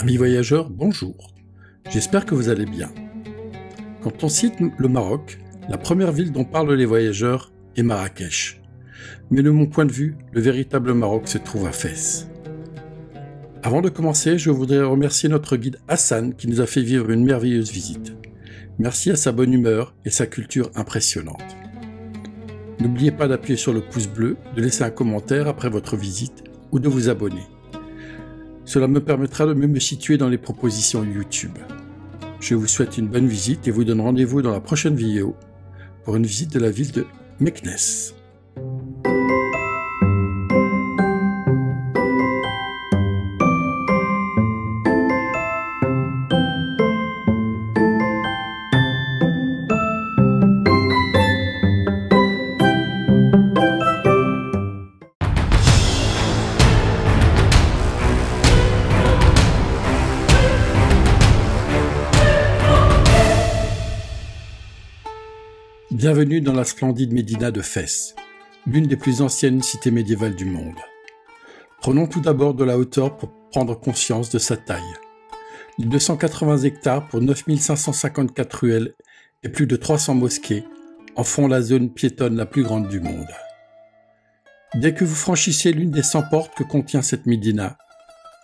Amis voyageurs, bonjour. J'espère que vous allez bien. Quand on cite le Maroc, la première ville dont parlent les voyageurs est Marrakech. Mais de mon point de vue, le véritable Maroc se trouve à Fès. Avant de commencer, je voudrais remercier notre guide Hassan qui nous a fait vivre une merveilleuse visite. Merci à sa bonne humeur et sa culture impressionnante. N'oubliez pas d'appuyer sur le pouce bleu, de laisser un commentaire après votre visite ou de vous abonner. Cela me permettra de mieux me situer dans les propositions YouTube. Je vous souhaite une bonne visite et vous donne rendez-vous dans la prochaine vidéo pour une visite de la ville de Meknès. Bienvenue dans la splendide Médina de Fès, l'une des plus anciennes cités médiévales du monde. Prenons tout d'abord de la hauteur pour prendre conscience de sa taille. Les 280 hectares pour 9554 ruelles et plus de 300 mosquées en font la zone piétonne la plus grande du monde. Dès que vous franchissez l'une des 100 portes que contient cette Médina,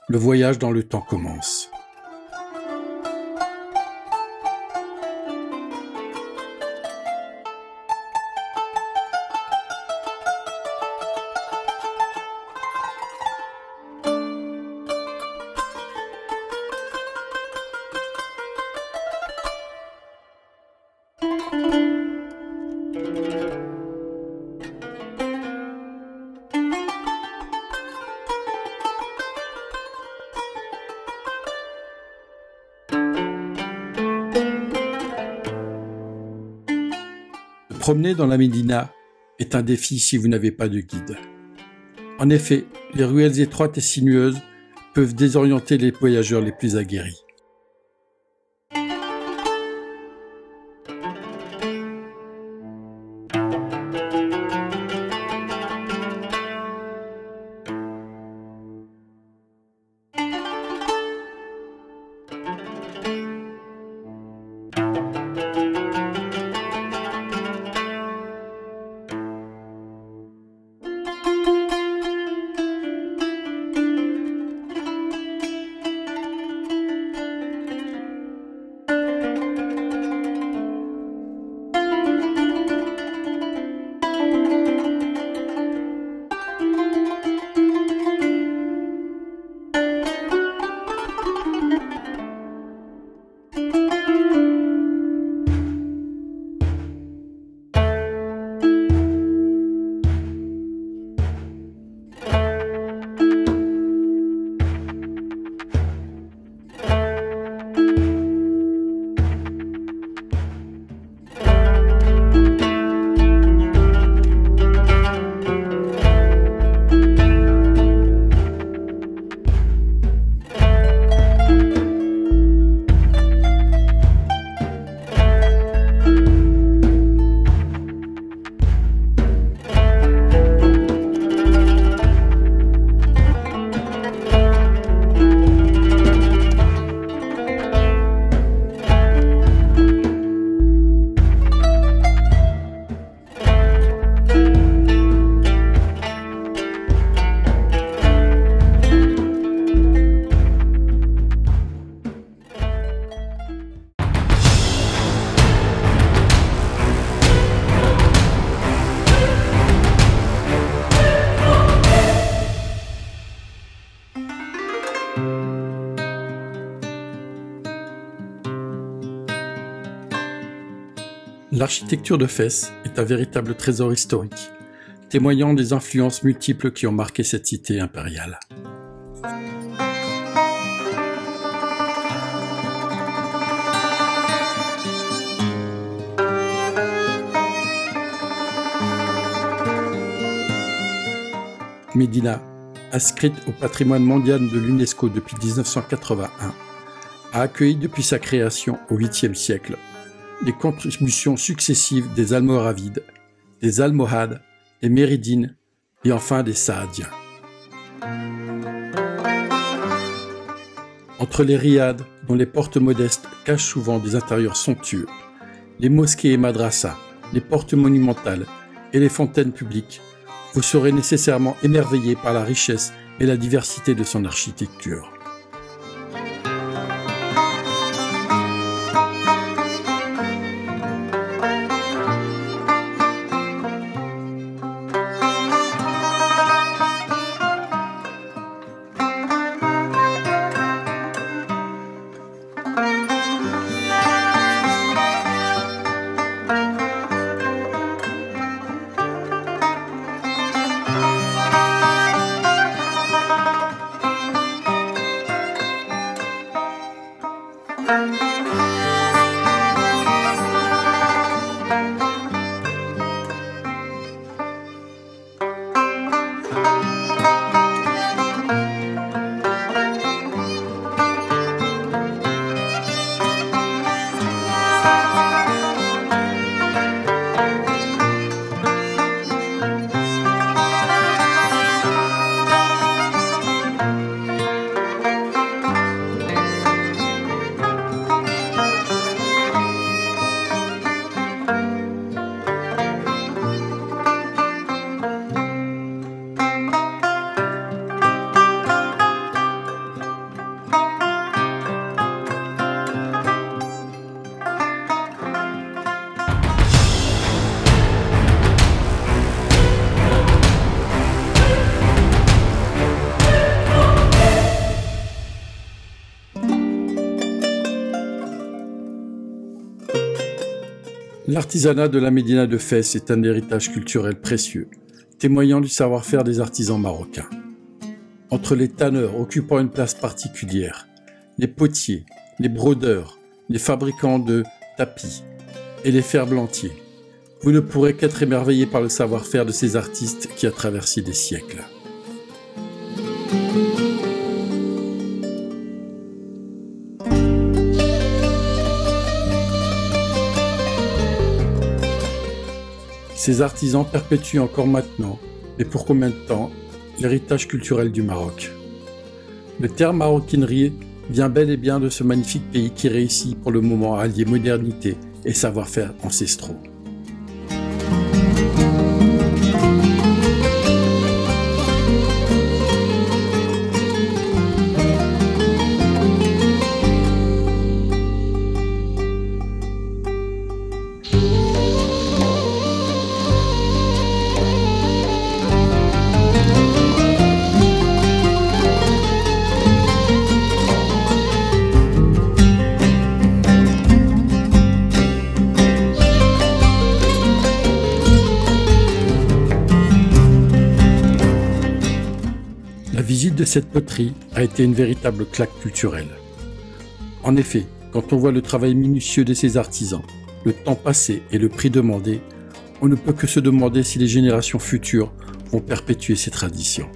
le voyage dans le temps commence. Promener dans la Médina est un défi si vous n'avez pas de guide. En effet, les ruelles étroites et sinueuses peuvent désorienter les voyageurs les plus aguerris. L'architecture de Fès est un véritable trésor historique, témoignant des influences multiples qui ont marqué cette cité impériale. Médina, inscrite au patrimoine mondial de l'UNESCO depuis 1981, a accueilli depuis sa création au 8e siècle les contributions successives des Almoravides, des Almohades, des Méridines et enfin des Saadiens. Entre les riads, dont les portes modestes cachent souvent des intérieurs somptueux, les mosquées et madrassas, les portes monumentales et les fontaines publiques, vous serez nécessairement émerveillé par la richesse et la diversité de son architecture. L'artisanat de la médina de Fès est un héritage culturel précieux, témoignant du savoir-faire des artisans marocains. Entre les tanneurs occupant une place particulière, les potiers, les brodeurs, les fabricants de tapis et les ferblantiers, vous ne pourrez qu'être émerveillé par le savoir-faire de ces artistes qui a traversé des siècles. Ces artisans perpétuent encore maintenant, mais pour combien de temps, l'héritage culturel du Maroc. Le terme maroquinerie vient bel et bien de ce magnifique pays qui réussit pour le moment à allier modernité et savoir-faire ancestraux. La visite de cette poterie a été une véritable claque culturelle. En effet, quand on voit le travail minutieux de ces artisans, le temps passé et le prix demandé, on ne peut que se demander si les générations futures vont perpétuer ces traditions.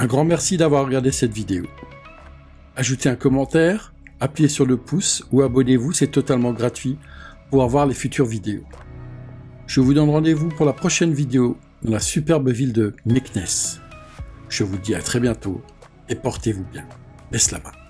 Un grand merci d'avoir regardé cette vidéo. Ajoutez un commentaire, appuyez sur le pouce ou abonnez-vous, c'est totalement gratuit pour avoir les futures vidéos. Je vous donne rendez-vous pour la prochaine vidéo dans la superbe ville de Meknès. Je vous dis à très bientôt et portez-vous bien. Beslama.